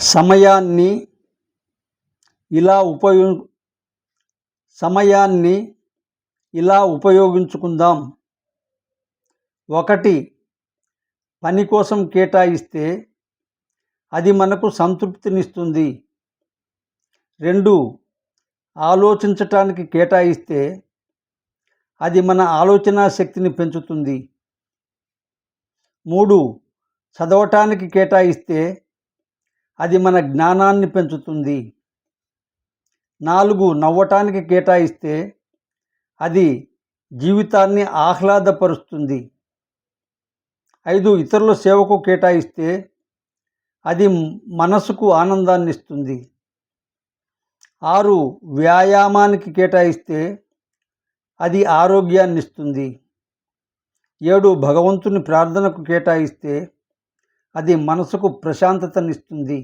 సమయాన్ని ఇలా ఉపయోగించుకుందాం. 1. పని కోసం కేటాయిస్తే అది మనకు సంతృప్తినిస్తుంది. 2. ఆలోచించటానికి కేటాయిస్తే అది మన ఆలోచనా శక్తిని పెంచుతుంది. 3. చదవటానికి కేటాయిస్తే అది మన జ్ఞానాన్ని పెంచుతుంది. 4. నవ్వటానికి కేటాయిస్తే అది జీవితాన్ని ఆహ్లాదపరుస్తుంది. 5. ఇతరుల సేవకు కేటాయిస్తే అది మనసుకు ఆనందాన్ని ఇస్తుంది. 6. వ్యాయామానికి కేటాయిస్తే అది ఆరోగ్యాన్ని ఇస్తుంది. 7. భగవంతుని ప్రార్థనకు కేటాయిస్తే అది మనసుకు ప్రశాంతతనిస్తుంది.